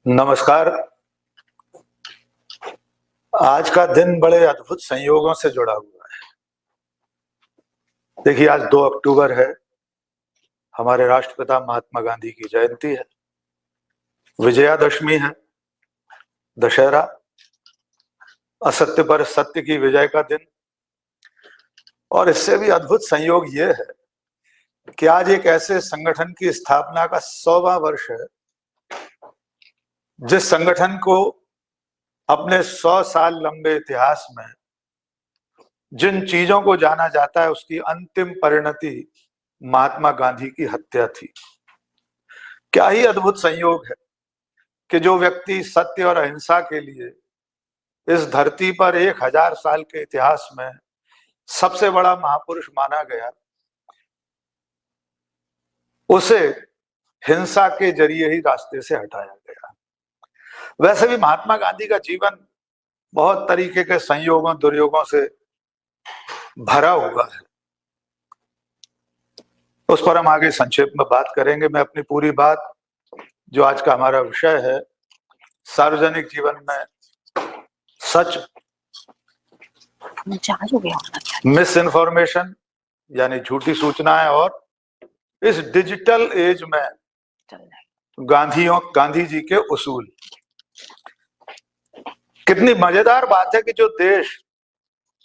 नमस्कार। आज का दिन बड़े अद्भुत संयोगों से जुड़ा हुआ है। देखिए, आज 2 अक्टूबर है। हमारे राष्ट्रपिता महात्मा गांधी की जयंती है। विजयादशमी है, दशहरा, असत्य पर सत्य की विजय का दिन। और इससे भी अद्भुत संयोग ये है कि आज एक ऐसे संगठन की स्थापना का 100वां वर्ष है, जिस संगठन को अपने 100 साल लंबे इतिहास में जिन चीजों को जाना जाता है, उसकी अंतिम परिणति महात्मा गांधी की हत्या थी। क्या ही अद्भुत संयोग है कि जो व्यक्ति सत्य और अहिंसा के लिए इस धरती पर 1000 साल के इतिहास में सबसे बड़ा महापुरुष माना गया, उसे हिंसा के जरिए ही रास्ते से हटाया गया। वैसे भी महात्मा गांधी का जीवन बहुत तरीके के संयोगों दुर्योगों से भरा हुआ है। उस पर हम आगे संक्षेप में बात करेंगे। मैं अपनी पूरी बात, जो आज का हमारा विषय है, सार्वजनिक जीवन में सच, मिस इन्फॉर्मेशन यानी झूठी सूचनाएं, और इस डिजिटल एज में गांधी जी के उसूल। कितनी मजेदार बात है कि जो देश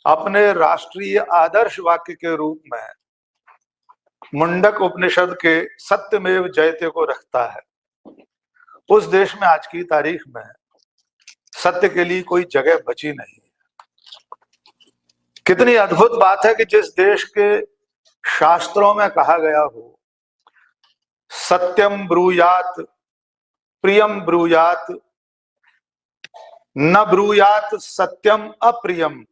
अपने राष्ट्रीय आदर्श वाक्य के रूप में मुंडक उपनिषद के सत्यमेव जयते को रखता है, उस देश में आज की तारीख में सत्य के लिए कोई जगह बची नहीं। कितनी अद्भुत बात है कि जिस देश के शास्त्रों में कहा गया हो, सत्यम ब्रूयात प्रियम ब्रूयात, न ब्रूयात सत्यम अप्रियम,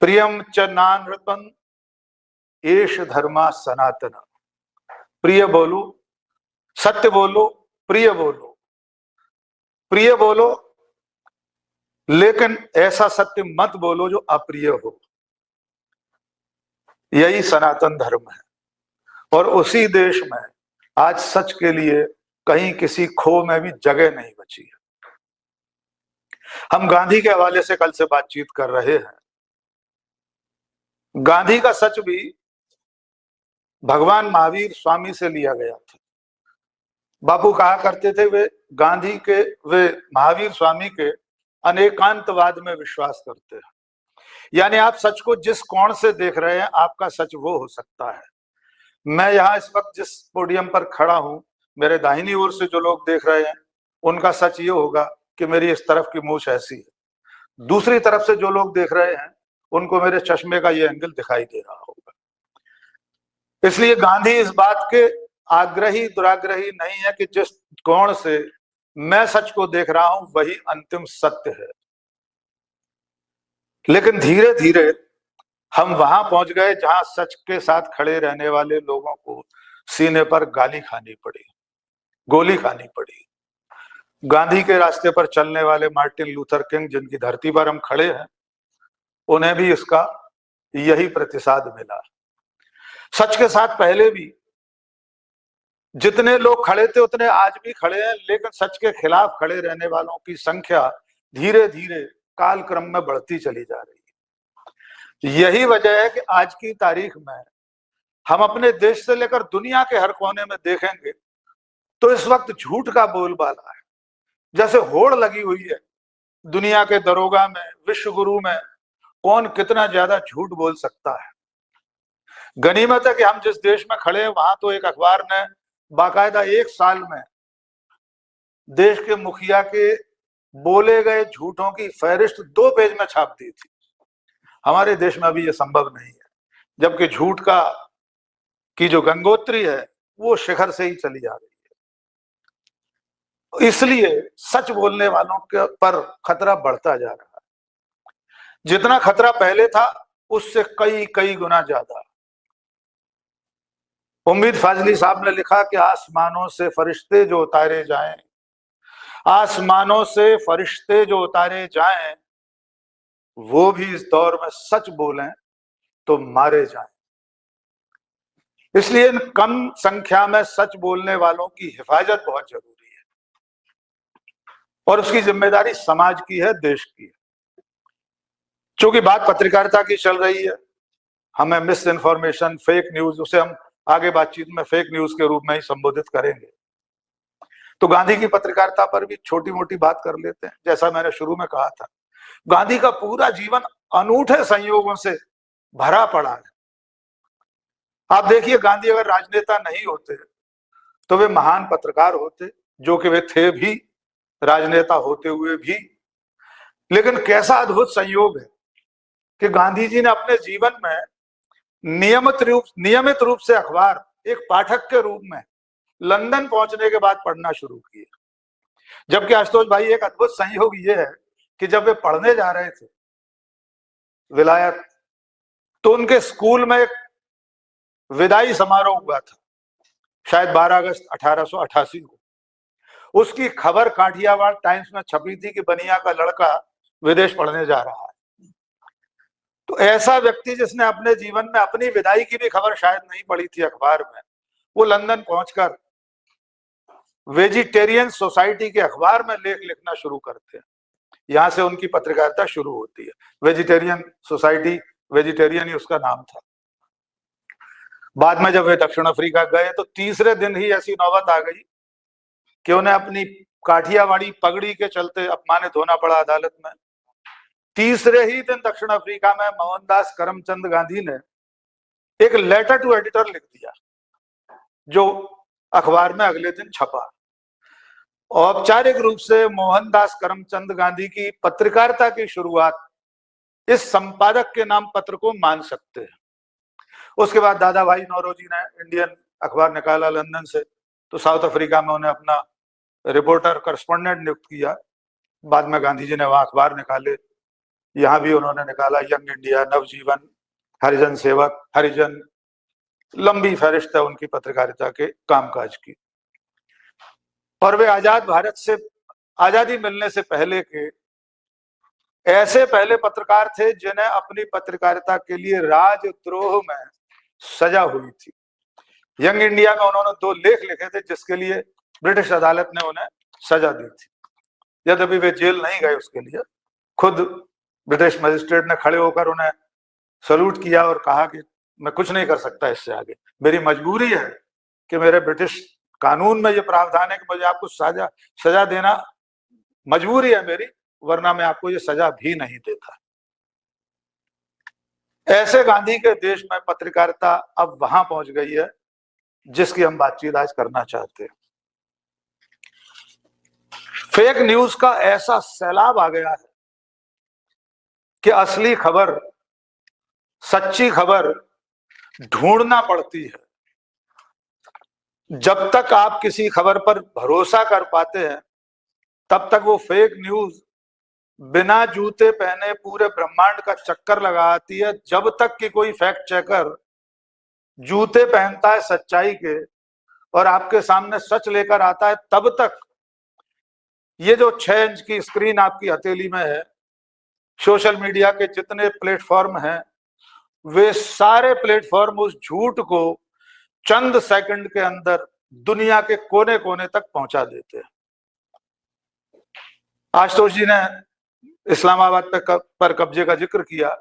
प्रियम च नानृतम एष धर्मा सनातन। प्रिय बोलो, सत्य बोलो, प्रिय बोलो, प्रिय बोलो, लेकिन ऐसा सत्य मत बोलो जो अप्रिय हो। यही सनातन धर्म है। और उसी देश में आज सच के लिए कहीं किसी खो में भी जगह नहीं बची है। हम गांधी के हवाले से कल से बातचीत कर रहे हैं। गांधी का सच भी भगवान महावीर स्वामी से लिया गया था। बापू कहा करते थे, वे महावीर स्वामी के अनेकांतवाद में विश्वास करते हैं। यानी आप सच को जिस कोण से देख रहे हैं, आपका सच वो हो सकता है। मैं यहाँ इस वक्त जिस पोडियम पर खड़ा हूं, मेरे दाहिनी ओर से जो लोग देख रहे हैं, उनका सच ये होगा कि मेरी इस तरफ की मूछ ऐसी है। दूसरी तरफ से जो लोग देख रहे हैं, उनको मेरे चश्मे का ये एंगल दिखाई दे रहा होगा। इसलिए गांधी इस बात के आग्रही दुराग्रही नहीं है कि जिस कोण से मैं सच को देख रहा हूं वही अंतिम सत्य है। लेकिन धीरे धीरे हम वहां पहुंच गए जहां सच के साथ खड़े रहने वाले लोगों को सीने पर गोली खानी पड़ी। गांधी के रास्ते पर चलने वाले मार्टिन लूथर किंग, जिनकी धरती पर हम खड़े हैं, उन्हें भी इसका यही प्रतिसाद मिला। सच के साथ पहले भी जितने लोग खड़े थे उतने आज भी खड़े हैं, लेकिन सच के खिलाफ खड़े रहने वालों की संख्या धीरे धीरे कालक्रम में बढ़ती चली जा रही है। यही वजह है कि आज की तारीख में हम अपने देश से लेकर दुनिया के हर कोने में देखेंगे तो इस वक्त झूठ का बोलबाला है। जैसे होड़ लगी हुई है दुनिया के दरोगा में, विश्व गुरु में, कौन कितना ज्यादा झूठ बोल सकता है। गनीमत है कि हम जिस देश में खड़े हैं, वहां तो एक अखबार ने बाकायदा 1 साल में देश के मुखिया के बोले गए झूठों की फहरिस्त 2 पेज में छाप दी थी। हमारे देश में अभी यह संभव नहीं है, जबकि झूठ की जो गंगोत्री है वो शिखर से ही चली जा रही है। इसलिए सच बोलने वालों के पर खतरा बढ़ता जा रहा है। जितना खतरा पहले था उससे कई कई गुना ज्यादा। उम्मीद फाजली साहब ने लिखा कि आसमानों से फरिश्ते जो उतारे जाएं, आसमानों से फरिश्ते जो उतारे जाएं, वो भी इस दौर में सच बोलें तो मारे जाएं। इसलिए कम संख्या में सच बोलने वालों की हिफाजत बहुत जरूरी है। और उसकी जिम्मेदारी समाज की है, देश की है। चूंकि बात पत्रकारिता की चल रही है, हमें मिस इन्फॉर्मेशन, फेक न्यूज, उसे हम आगे बातचीत में फेक न्यूज के रूप में ही संबोधित करेंगे। तो गांधी की पत्रकारिता पर भी छोटी मोटी बात कर लेते हैं। जैसा मैंने शुरू में कहा था, गांधी का पूरा जीवन अनूठे संयोगों से भरा पड़ा है। आप देखिए, गांधी अगर राजनेता नहीं होते तो वे महान पत्रकार होते, जो कि वे थे भी, राजनेता होते हुए भी। लेकिन कैसा अद्भुत संयोग है कि गांधी जी ने अपने जीवन में नियमित रूप से अखबार एक पाठक के रूप में लंदन पहुंचने के बाद पढ़ना शुरू किए। जबकि आशुतोष भाई, एक अद्भुत संयोग ये है कि जब वे पढ़ने जा रहे थे विलायत, तो उनके स्कूल में एक विदाई समारोह हुआ था, शायद 12 अगस्त 1888 को। उसकी खबर काठियावाड़ टाइम्स में छपी थी कि बनिया का लड़का विदेश पढ़ने जा रहा है। तो ऐसा व्यक्ति जिसने अपने जीवन में अपनी विदाई की भी खबर शायद नहीं पढ़ी थी अखबार में, वो लंदन पहुंचकर वेजिटेरियन सोसाइटी के अखबार में लेख लिखना शुरू करते हैं। यहां से उनकी पत्रकारिता शुरू होती है। वेजिटेरियन सोसाइटी, वेजिटेरियन ही उसका नाम था। बाद में जब वे दक्षिण अफ्रीका गए तो तीसरे दिन ही ऐसी नौबत आ गई कि उन्हें अपनी काठियावाड़ी पगड़ी के चलते अपमानित होना पड़ा अदालत में। तीसरे ही दिन दक्षिण अफ्रीका में मोहनदास करमचंद गांधी ने एक लेटर टू एडिटर लिख दिया, जो अखबार में अगले दिन छपा। औपचारिक रूप से मोहनदास करमचंद गांधी की पत्रकारिता की शुरुआत इस संपादक के नाम पत्र को मान सकते हैं। उसके बाद दादा भाई नौरोजी ने इंडियन अखबार निकाला लंदन से, तो साउथ अफ्रीका में उन्हें अपना रिपोर्टर करस्पॉन्डेंट नियुक्त किया। बाद में गांधी जी ने वहां अखबार निकाले, यहां भी उन्होंने निकाला यंग इंडिया, नवजीवन, हरिजन सेवक, हरिजन, लंबी फहरिस्त है उनकी पत्रकारिता के कामकाज की। और वे आजाद भारत से, आजादी मिलने से पहले के ऐसे पहले पत्रकार थे जिन्हें अपनी पत्रकारिता के लिए राजद्रोह में सजा हुई थी। यंग इंडिया में उन्होंने 2 लेख लिखे थे जिसके लिए ब्रिटिश अदालत ने उन्हें सजा दी थी। यद्यपि वे जेल नहीं गए, उसके लिए खुद ब्रिटिश मजिस्ट्रेट ने खड़े होकर उन्हें सल्यूट किया और कहा कि मैं कुछ नहीं कर सकता इससे आगे, मेरी मजबूरी है कि मेरे ब्रिटिश कानून में ये प्रावधान है कि मुझे आपको सजा देना मजबूरी है मेरी, वरना मैं आपको ये सजा भी नहीं देता। ऐसे गांधी के देश में पत्रकारिता अब वहां पहुंच गई है जिसकी हम बातचीत आज करना चाहते हैं। फेक न्यूज का ऐसा सैलाब आ गया है कि असली खबर, सच्ची खबर ढूंढना पड़ती है। जब तक आप किसी खबर पर भरोसा कर पाते हैं, तब तक वो फेक न्यूज बिना जूते पहने पूरे ब्रह्मांड का चक्कर लगाती है। जब तक कि कोई फैक्ट चेकर जूते पहनता है सच्चाई के और आपके सामने सच लेकर आता है, तब तक ये जो 6 इंच की स्क्रीन आपकी हथेली में है, सोशल मीडिया के जितने प्लेटफॉर्म हैं, वे सारे प्लेटफॉर्म उस झूठ को चंद सेकंड के अंदर दुनिया के कोने कोने तक पहुंचा देते हैं। आशुतोष जी ने इस्लामाबाद पर कब्जे का जिक्र किया।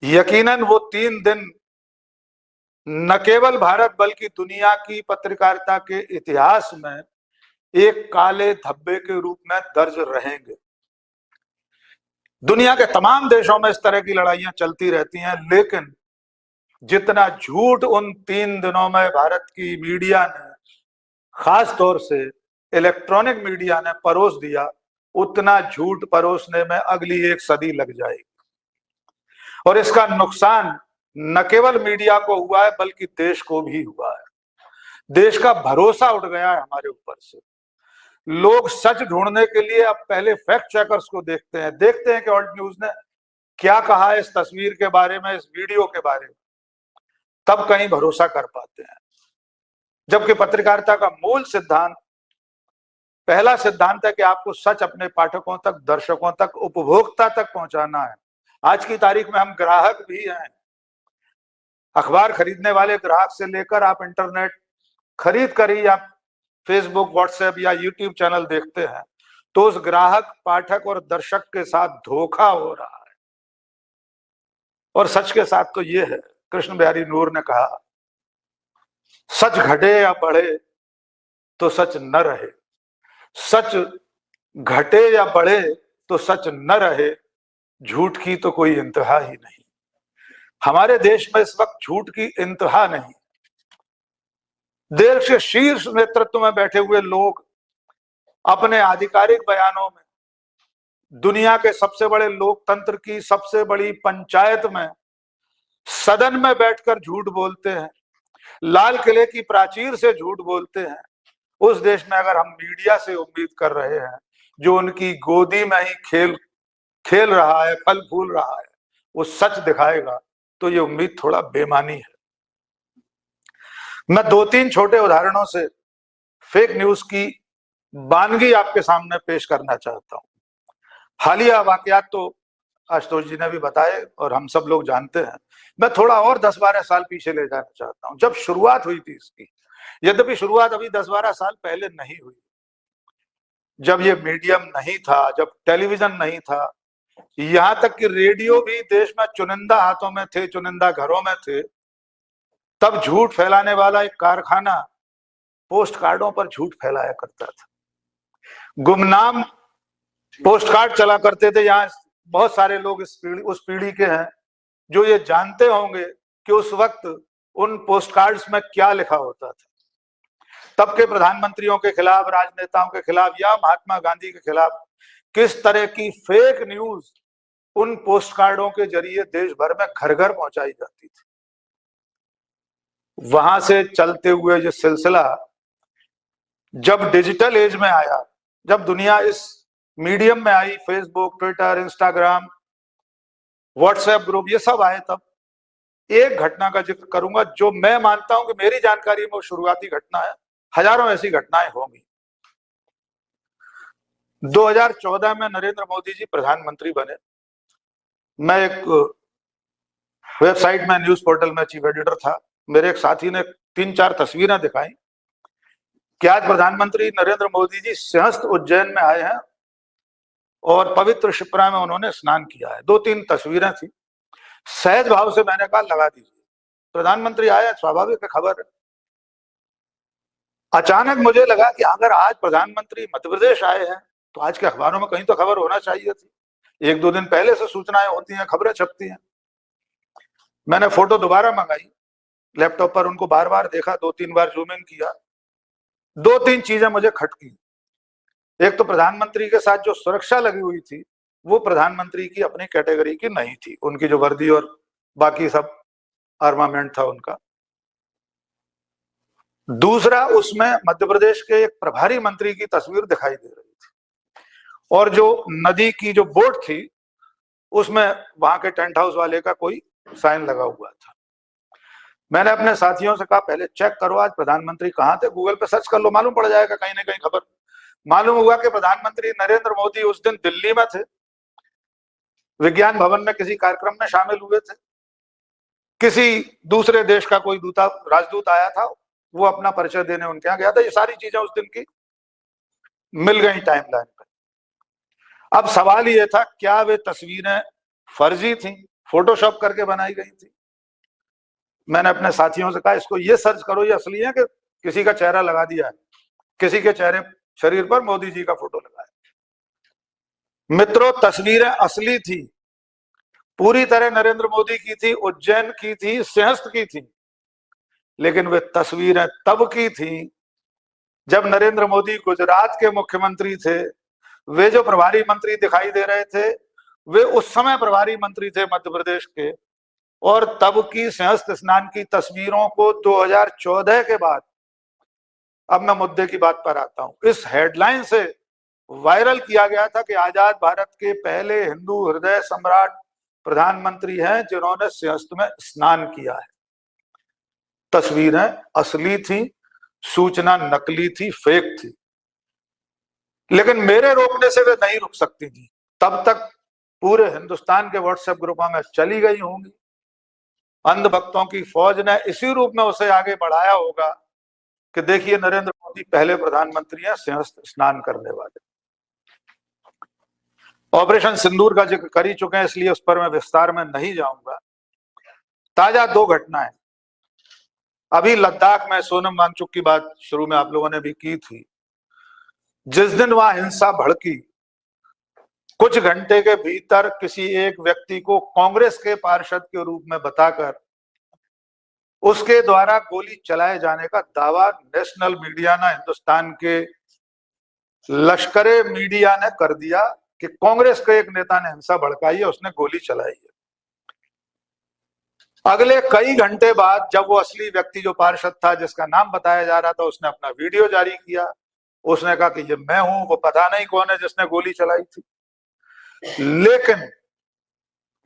यकीनन वो 3 दिन न केवल भारत बल्कि दुनिया की पत्रकारिता के इतिहास में एक काले धब्बे के रूप में दर्ज रहेंगे। दुनिया के तमाम देशों में इस तरह की लड़ाइयां चलती रहती हैं, लेकिन जितना झूठ उन 3 दिनों में भारत की मीडिया ने, खास तौर से इलेक्ट्रॉनिक मीडिया ने परोस दिया, उतना झूठ परोसने में अगली 1 सदी लग जाएगी। और इसका नुकसान न केवल मीडिया को हुआ है बल्कि देश को भी हुआ है। देश का भरोसा उठ गया है हमारे ऊपर से। लोग सच ढूंढने के लिए अब पहले फैक्ट चेकर्स को देखते हैं कि ऑल्ट न्यूज ने क्या कहा है इस तस्वीर के बारे में, इस वीडियो के बारे में, तब कहीं भरोसा कर पाते हैं। जबकि पत्रकारिता का मूल सिद्धांत, पहला सिद्धांत है कि आपको सच अपने पाठकों तक, दर्शकों तक, उपभोक्ता तक पहुंचाना है। आज की तारीख में हम ग्राहक भी हैं। अखबार खरीदने वाले ग्राहक से लेकर आप इंटरनेट खरीद कर ही आप फेसबुक, व्हाट्सएप या यूट्यूब चैनल देखते हैं, तो उस ग्राहक, पाठक और दर्शक के साथ धोखा हो रहा है। और सच के साथ तो ये है, कृष्ण बिहारी नूर ने कहा, सच घटे या बढ़े तो सच न रहे, सच घटे या बढ़े तो सच न रहे, झूठ की तो कोई इंतहा ही नहीं। हमारे देश में इस वक्त झूठ की इंतहा नहीं। देश के शीर्ष नेतृत्व में बैठे हुए लोग अपने आधिकारिक बयानों में दुनिया के सबसे बड़े लोकतंत्र की सबसे बड़ी पंचायत में सदन में बैठकर झूठ बोलते हैं, लाल किले की प्राचीर से झूठ बोलते हैं। उस देश में अगर हम मीडिया से उम्मीद कर रहे हैं जो उनकी गोदी में ही खेल रहा है, फल फूल रहा है, वो सच दिखाएगा, तो ये उम्मीद थोड़ा बेमानी है। मैं 2-3 छोटे उदाहरणों से फेक न्यूज की वानगी आपके सामने पेश करना चाहता हूं। हालिया वाकयात तो आशुतोष जी ने भी बताए और हम सब लोग जानते हैं। मैं थोड़ा और 10-12 साल पीछे ले जाना चाहता हूं, जब शुरुआत हुई थी इसकी। यद्यपि शुरुआत अभी 10-12 साल पहले नहीं हुई, जब ये मीडियम नहीं था, जब टेलीविजन नहीं था, यहां तक कि रेडियो भी देश में चुनिंदा हाथों में थे, चुनिंदा घरों में थे। तब झूठ फैलाने वाला एक कारखाना पोस्ट कार्डों पर झूठ फैलाया करता था। गुमनाम पोस्ट कार्ड चला करते थे। यहाँ बहुत सारे लोग उस पीढ़ी के हैं जो ये जानते होंगे कि उस वक्त उन पोस्ट कार्ड्स में क्या लिखा होता था। तब के प्रधानमंत्रियों के खिलाफ, राजनेताओं के खिलाफ या महात्मा गांधी के खिलाफ किस तरह की फेक न्यूज उन पोस्ट कार्डों के जरिए देश भर में घर घर पहुंचाई जाती थी। वहां से चलते हुए ये सिलसिला जब डिजिटल एज में आया, जब दुनिया इस मीडियम में आई, Facebook, Twitter, Instagram, WhatsApp group, ये सब आए, तब एक घटना का जिक्र करूंगा जो मैं मानता हूं कि मेरी जानकारी में वो शुरुआती घटना है। हजारों ऐसी घटनाएं होंगी। 2014 में नरेंद्र मोदी जी प्रधानमंत्री बने। मैं एक वेबसाइट में, न्यूज पोर्टल में चीफ एडिटर था। मेरे एक साथी ने 3-4 तस्वीरें दिखाई कि आज प्रधानमंत्री नरेंद्र मोदी जी सिंहस्थ उज्जैन में आए हैं और पवित्र शिप्रा में उन्होंने स्नान किया है। 2-3 तस्वीरें थी। सहज भाव से मैंने कहा लगा दीजिए, प्रधानमंत्री आए, स्वाभाविक है, खबर है। अचानक मुझे लगा कि अगर आज प्रधानमंत्री मध्य प्रदेश आए हैं तो आज के अखबारों में कहीं तो खबर होना चाहिए थी। 1-2 दिन पहले से सूचनाएं होती हैं, खबरें छपती हैं। मैंने फोटो दोबारा मंगाई, लैपटॉप पर उनको बार बार देखा, 2-3 बार जूम इन किया। 2-3 चीजें मुझे खटकी। एक तो प्रधानमंत्री के साथ जो सुरक्षा लगी हुई थी वो प्रधानमंत्री की अपनी कैटेगरी की नहीं थी। उनकी जो वर्दी और बाकी सब आर्मामेंट था उनका। दूसरा, उसमें मध्य प्रदेश के एक प्रभारी मंत्री की तस्वीर दिखाई दे रही थी और जो नदी की जो बोट थी उसमें वहां के टेंट हाउस वाले का कोई साइन लगा हुआ था। मैंने अपने साथियों से कहा पहले चेक करो आज प्रधानमंत्री कहां थे, गूगल पे सर्च कर लो, मालूम पड़ जाएगा कहीं ना कहीं खबर। मालूम हुआ कि प्रधानमंत्री नरेंद्र मोदी उस दिन दिल्ली में थे, विज्ञान भवन में किसी कार्यक्रम में शामिल हुए थे। किसी दूसरे देश का कोई राजदूत आया था, वो अपना परिचय देने उनके यहाँ गया था। ये सारी चीजें उस दिन की मिल गई टाइमलाइन पर। अब सवाल ये था, क्या वे तस्वीरें फर्जी थी, फोटोशॉप करके बनाई गई थी? मैंने अपने साथियों से कहा इसको ये सर्च करो, ये असली है कि किसी का चेहरा लगा दिया है, किसी के शरीर पर मोदी जी का फोटो लगा है। मित्रों, तस्वीरें असली थी, पूरी तरह नरेंद्र मोदी की थी, उज्जैन की थी, सिंहस्थ की थी। लेकिन वे तस्वीरें तब की थी जब नरेंद्र मोदी गुजरात के मुख्यमंत्री थे। वे जो प्रभारी मंत्री दिखाई दे रहे थे वे उस समय प्रभारी मंत्री थे मध्य प्रदेश के। और तब की सिंहस्थ स्नान की तस्वीरों को 2014 के बाद, अब मैं मुद्दे की बात पर आता हूं, इस हेडलाइन से वायरल किया गया था कि आजाद भारत के पहले हिंदू हृदय सम्राट प्रधानमंत्री हैं जिन्होंने सिंहस्थ में स्नान किया है। तस्वीरें असली थी, सूचना नकली थी, फेक थी। लेकिन मेरे रोकने से वे नहीं रुक सकती थी। तब तक पूरे हिंदुस्तान के व्हाट्सएप ग्रुपों में चली गई होंगी। अंधभक्तों की फौज ने इसी रूप में उसे आगे बढ़ाया होगा कि देखिए नरेंद्र मोदी पहले प्रधानमंत्री हैं सिंहस्थ स्नान करने वाले। ऑपरेशन सिंदूर का जिक्र कर ही चुके हैं, इसलिए उस पर मैं विस्तार में नहीं जाऊंगा। ताजा दो घटनाएं अभी लद्दाख में, सोनम वांगचुक की बात शुरू में आप लोगों ने भी की थी। जिस दिन वहां हिंसा भड़की, कुछ घंटे के भीतर किसी एक व्यक्ति को कांग्रेस के पार्षद के रूप में बताकर उसके द्वारा गोली चलाए जाने का दावा नेशनल मीडिया ने, हिंदुस्तान के लश्करे मीडिया ने कर दिया कि कांग्रेस के एक नेता ने हिंसा भड़काई है, उसने गोली चलाई है। अगले कई घंटे बाद जब वो असली व्यक्ति जो पार्षद था, जिसका नाम बताया जा रहा था, उसने अपना वीडियो जारी किया। उसने कहा कि ये मैं हूं, वो पता नहीं कौन है जिसने गोली चलाई थी। लेकिन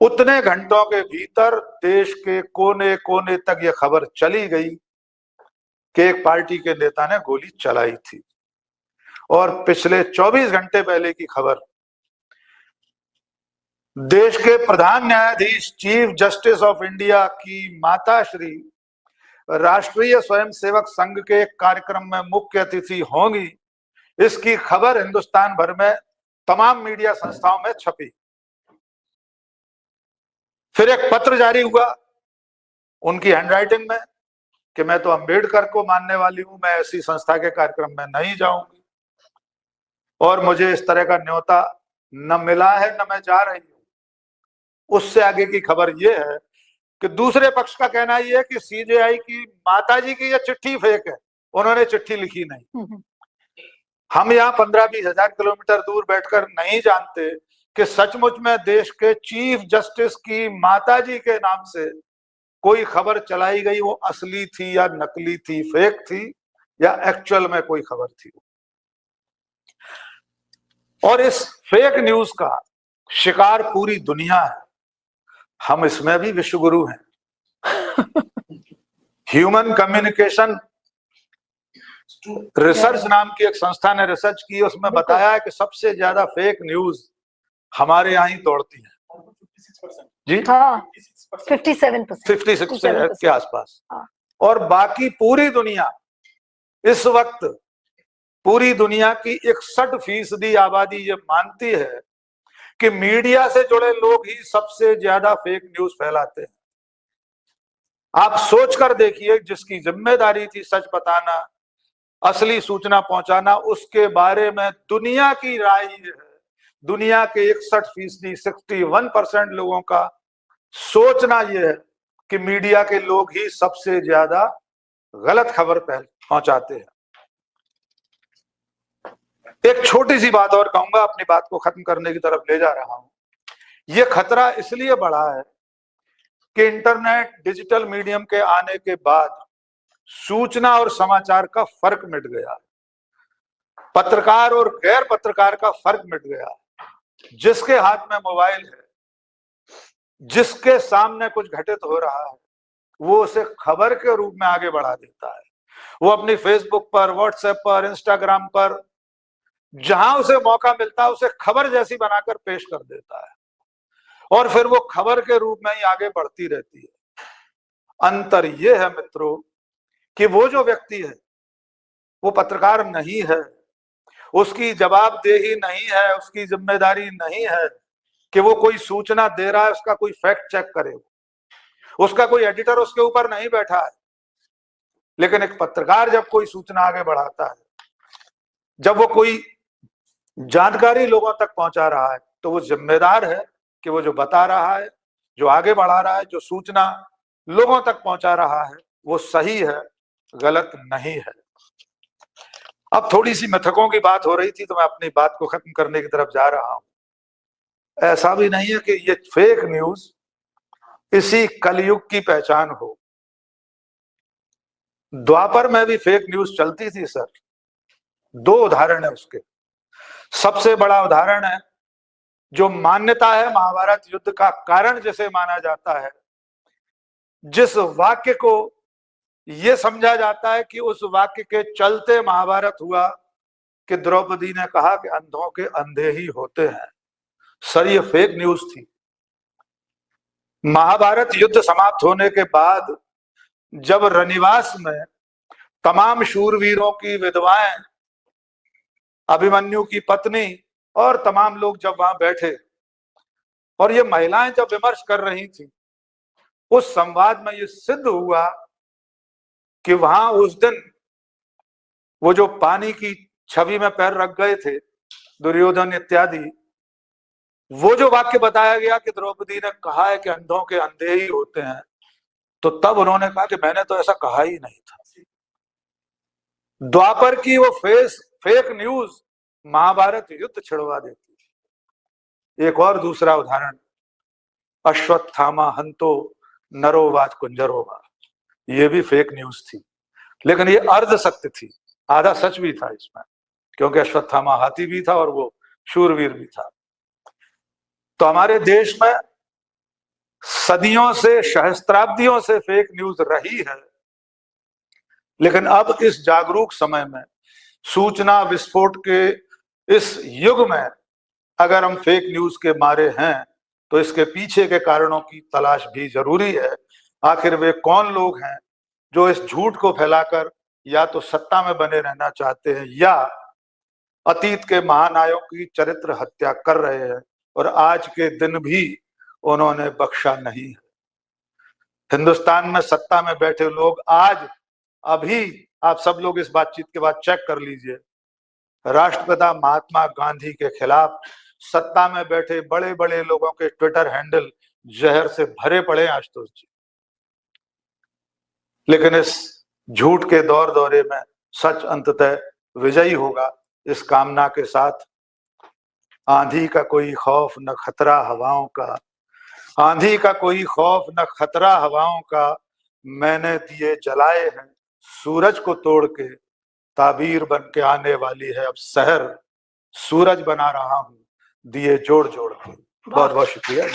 उतने घंटों के भीतर देश के कोने कोने तक ये खबर चली गई कि एक पार्टी के नेता ने गोली चलाई थी। और पिछले 24 घंटे पहले की खबर, देश के प्रधान न्यायाधीश, चीफ जस्टिस ऑफ इंडिया की माता श्री राष्ट्रीय स्वयंसेवक संघ के कार्यक्रम में मुख्य अतिथि होंगी, इसकी खबर हिंदुस्तान भर में तमाम मीडिया संस्थाओं में छपी। फिर एक पत्र जारी हुआ उनकी हैंडराइटिंग में कि मैं तो अंबेडकर को मानने वाली हूं, मैं ऐसी संस्था के कार्यक्रम में नहीं जाऊंगी और मुझे इस तरह का न्योता न मिला है न मैं जा रही हूं। उससे आगे की खबर यह है कि दूसरे पक्ष का कहना यह है कि सीजेआई की माताजी की यह चिट्ठी फेक है, उन्होंने चिट्ठी लिखी नहीं। हम यहाँ 15-20 हजार किलोमीटर दूर बैठकर नहीं जानते कि सचमुच में देश के चीफ जस्टिस की माताजी के नाम से कोई खबर चलाई गई, वो असली थी या नकली थी, फेक थी या एक्चुअल में कोई खबर थी। और इस फेक न्यूज का शिकार पूरी दुनिया है, हम इसमें भी विश्वगुरु हैं। ह्यूमन कम्युनिकेशन रिसर्च नाम की एक संस्था ने रिसर्च की, उसमें बताया है कि सबसे ज्यादा फेक न्यूज हमारे यहाँ ही दौड़ती है। जी हाँ, 56% के आसपास। और बाकी पूरी दुनिया, इस वक्त पूरी दुनिया की 61% आबादी ये मानती है कि मीडिया से जुड़े लोग ही सबसे ज्यादा फेक न्यूज फैलाते हैं। आप सोचकर देखिए, जिसकी जिम्मेदारी थी सच बताना, असली सूचना पहुंचाना, उसके बारे में दुनिया की राय ये है, दुनिया के 61%, 61% लोगों का सोचना यह है कि मीडिया के लोग ही सबसे ज्यादा गलत खबर पहुंचाते हैं। एक छोटी सी बात और कहूंगा, अपनी बात को खत्म करने की तरफ ले जा रहा हूं। यह खतरा इसलिए बढ़ा है कि इंटरनेट, डिजिटल मीडियम के आने के बाद सूचना और समाचार का फर्क मिट गया, पत्रकार और गैर पत्रकार का फर्क मिट गया। जिसके हाथ में मोबाइल है, जिसके सामने कुछ घटित हो रहा है, वो उसे खबर के रूप में आगे बढ़ा देता है। वो अपनी फेसबुक पर, व्हाट्सएप पर, इंस्टाग्राम पर, जहां उसे मौका मिलता है, उसे खबर जैसी बनाकर पेश कर देता है और फिर वो खबर के रूप में ही आगे बढ़ती रहती है। अंतर यह है मित्रों कि वो जो व्यक्ति है वो पत्रकार नहीं है, उसकी जवाबदेही नहीं है, उसकी जिम्मेदारी नहीं है कि वो कोई सूचना दे रहा है उसका कोई फैक्ट चेक करे, उसका कोई एडिटर उसके ऊपर नहीं बैठा है। लेकिन एक पत्रकार जब कोई सूचना आगे बढ़ाता है, जब वो कोई जानकारी लोगों तक पहुंचा रहा है, तो वो जिम्मेदार है कि वो जो बता रहा है, जो आगे बढ़ा रहा है, जो सूचना लोगों तक पहुंचा रहा है, वो सही है, गलत नहीं है। अब थोड़ी सी मिथकों की बात हो रही थी तो मैं अपनी बात को खत्म करने की तरफ जा रहा हूं। ऐसा भी नहीं है कि ये फेक न्यूज इसी कलयुग की पहचान हो। द्वापर में भी फेक न्यूज चलती थी सर। दो उदाहरण है उसके। सबसे बड़ा उदाहरण है, जो मान्यता है महाभारत युद्ध का कारण जिसे माना जाता है, जिस वाक्य को यह समझा जाता है कि उस वाक्य के चलते महाभारत हुआ, कि द्रौपदी ने कहा कि अंधों के अंधे ही होते हैं। सर, ये फेक न्यूज थी। महाभारत युद्ध समाप्त होने के बाद जब रनिवास में तमाम शूरवीरों की विधवाएं, अभिमन्यु की पत्नी और तमाम लोग जब वहां बैठे और ये महिलाएं जब विमर्श कर रही थी, उस संवाद में ये सिद्ध हुआ कि वहां उस दिन वो जो पानी की छवि में पैर रख गए थे दुर्योधन इत्यादि, वो जो वाक्य बताया गया कि द्रौपदी ने कहा है कि अंधों के अंधे ही होते हैं, तो तब उन्होंने कहा कि मैंने तो ऐसा कहा ही नहीं था। द्वापर की वो फेक न्यूज महाभारत युद्ध छिड़वा देती। एक और दूसरा उदाहरण, अश्वत्थामा हंतो नरोवाच कुंजरोवा, ये भी फेक न्यूज थी, लेकिन ये अर्ध सत्य थी, आधा सच भी था इसमें, क्योंकि अश्वत्थामा हाथी भी था और वो शूरवीर भी था। तो हमारे देश में सदियों से, सहस्त्राब्दियों से फेक न्यूज रही है, लेकिन अब इस जागरूक समय में, सूचना विस्फोट के इस युग में, अगर हम फेक न्यूज के मारे हैं तो इसके पीछे के कारणों की तलाश भी जरूरी है। आखिर वे कौन लोग हैं जो इस झूठ को फैलाकर या तो सत्ता में बने रहना चाहते हैं या अतीत के महानायकों की चरित्र हत्या कर रहे हैं, और आज के दिन भी उन्होंने बख्शा नहीं है। हिंदुस्तान में सत्ता में बैठे लोग आज, अभी आप सब लोग इस बातचीत के बाद चेक कर लीजिए, राष्ट्रपिता महात्मा गांधी के खिलाफ सत्ता में बैठे बड़े बड़े लोगों के ट्विटर हैंडल जहर से भरे पड़े आशुतोष जी। लेकिन इस झूठ के दौर दौरे में सच अंततः विजयी होगा, इस कामना के साथ। आंधी का कोई खौफ न खतरा हवाओं का, आंधी का कोई खौफ न खतरा हवाओं का, मैंने दिए जलाए हैं सूरज को तोड़ के, ताबीर बन के आने वाली है अब सहर, सूरज बना रहा हूं दिए जोड़ जोड़ के। बहुत बहुत शुक्रिया।